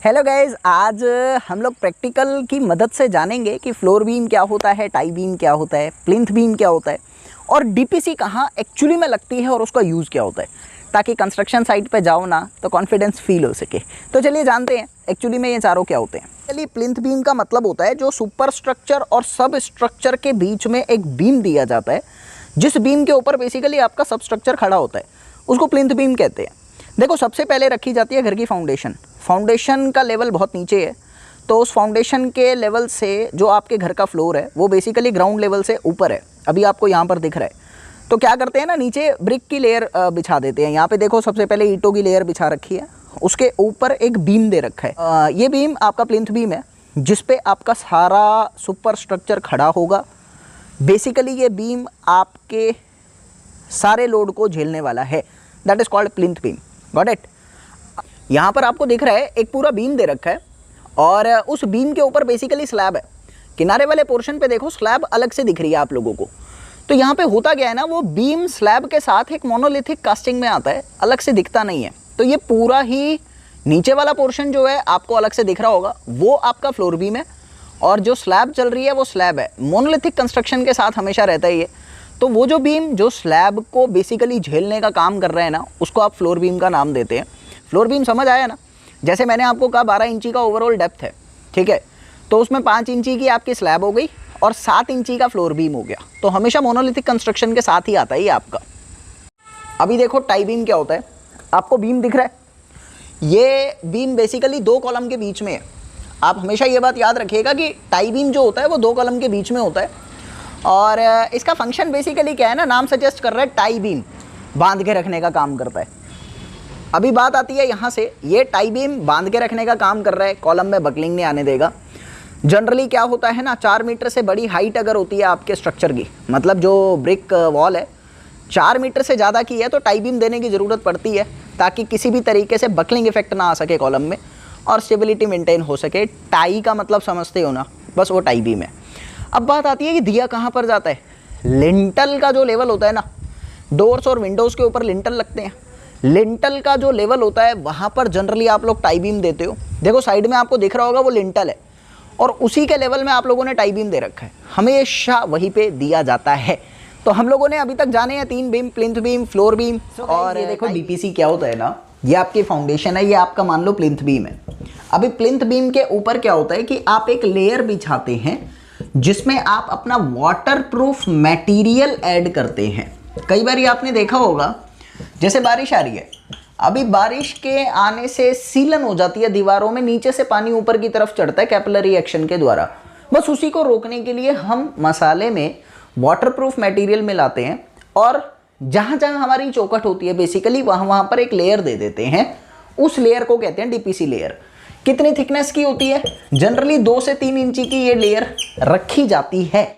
Hello guys, आज हम लोग प्रैक्टिकल की मदद से जानेंगे कि फ्लोर बीम क्या होता है, टाई बीम क्या होता है, प्लिंथ बीम क्या होता है और डीपीसी कहाँ एक्चुअली में लगती है और उसका यूज़ क्या होता है, ताकि कंस्ट्रक्शन साइट पे जाओ ना तो कॉन्फिडेंस फील हो सके। तो चलिए जानते हैं एक्चुअली में ये चारों क्या होते हैं। चलिए, प्लिंथ बीम का मतलब होता है जो सुपर स्ट्रक्चर और सब स्ट्रक्चर के बीच में एक बीम दिया जाता है, जिस बीम के ऊपर बेसिकली आपका सब स्ट्रक्चर खड़ा होता है, उसको प्लिंथ बीम कहते हैं। देखो, सबसे पहले रखी जाती है घर की फाउंडेशन का लेवल बहुत नीचे है, तो उस फाउंडेशन के लेवल से जो आपके घर का फ्लोर है वो बेसिकली ग्राउंड लेवल से ऊपर है। अभी आपको यहाँ पर दिख रहा है। तो क्या करते हैं ना, नीचे ब्रिक की लेयर बिछा देते हैं। यहाँ पे देखो, सबसे पहले ईंटों की लेयर बिछा रखी है, उसके ऊपर एक बीम दे रखा है। ये बीम आपका प्लिंथ बीम है, जिस पे आपका सारा सुपर स्ट्रक्चर खड़ा होगा। बेसिकली ये बीम आपके सारे लोड को झेलने वाला है, that is called plinth beam. Got it? यहाँ पर आपको दिख रहा है एक पूरा बीम दे रखा है और उस बीम के ऊपर बेसिकली स्लैब है। किनारे वाले पोर्शन पे देखो, स्लैब अलग से दिख रही है आप लोगों को। तो यहाँ पे होता क्या है ना, वो बीम स्लैब के साथ एक मोनोलिथिक कास्टिंग में आता है, अलग से दिखता नहीं है। तो ये पूरा ही नीचे वाला पोर्शन जो है आपको अलग से दिख रहा होगा, वो आपका फ्लोर बीम है, और जो स्लैब चल रही है वो स्लैब है। मोनोलिथिक कंस्ट्रक्शन के साथ हमेशा रहता है ये। तो वो जो बीम जो स्लैब को बेसिकली झेलने का काम कर रहे हैं ना, उसको आप फ्लोर बीम का नाम देते हैं। फ्लोर बीम समझ आया ना? जैसे मैंने आपको कहा 12 इंची का ओवरऑल डेप्थ है, ठीक है, तो उसमें 5 इंची की आपकी स्लैब हो गई और 7 इंची का फ्लोर बीम हो गया। तो हमेशा मोनोलिथिक कंस्ट्रक्शन के साथ ही आता है ये आपका। अभी देखो, टाई बीम क्या होता है। आपको बीम दिख रहा है, ये बीम बेसिकली 2 कॉलम के बीच में है। आप हमेशा ये बात याद रखिएगा कि टाई बीम जो होता है वो 2 कॉलम के बीच में होता है, और इसका फंक्शन बेसिकली क्या है ना, नाम सजेस्ट कर रहा है, टाई बीम बांध के रखने का काम करता है। अभी बात आती है यहाँ से, ये टाई बीम बांध के रखने का काम कर रहा है, कॉलम में बकलिंग नहीं आने देगा। जनरली क्या होता है ना, 4 मीटर से बड़ी हाइट अगर होती है आपके स्ट्रक्चर की, मतलब जो ब्रिक वॉल है 4 मीटर से ज़्यादा की है, तो टाई बीम देने की ज़रूरत पड़ती है, ताकि किसी भी तरीके से बकलिंग इफेक्ट ना आ सके कॉलम में और स्टेबिलिटी मेंटेन हो सके। टाई का मतलब समझते हो ना, बस वो टाई बीम है। अब बात आती है कि दिया कहाँ पर जाता है। लिंटल का जो लेवल होता है ना, डोर्स और विंडोज़ के ऊपर लिंटल लगते हैं, लिंटल का जो लेवल होता है वहाँ पर जनरली आप लोग टाई बीम देते हो। देखो, साइड में आपको दिख रहा होगा, वो लिंटल है, और उसी के लेवल में आप लोगों ने टाई बीम दे रखा है, हमेशा वहीं पे दिया जाता है। तो हम लोगों ने अभी तक जाने हैं 3 beam, plinth beam, floor beam. और ये देखो, डीपीसी क्या होता है ना, ये आपकी फाउंडेशन है, ये आपका मान लो प्लिंथ बीम है। अभी प्लिंथ बीम के ऊपर क्या होता है कि आप एक लेयर बिछाते हैं, जिसमें आप अपना वाटर प्रूफ मटेरियल ऐड करते हैं। कई बार आपने देखा होगा, जैसे बारिश आ रही है, अभी बारिश के आने से सीलन हो जाती है दीवारों में, नीचे से पानी ऊपर की तरफ चढ़ता है कैपिलरी एक्शन के द्वारा। बस उसी को रोकने के लिए हम मसाले में वाटरप्रूफ मटेरियल मिलाते हैं, और जहाँ जहाँ हमारी चौखट होती है बेसिकली वहाँ पर एक लेयर दे देते हैं। उस लेयर को कहते हैं डीपीसी लेयर। कितनी थिकनेस की होती है? जनरली 2 से 3 इंची की ये लेयर रखी जाती है।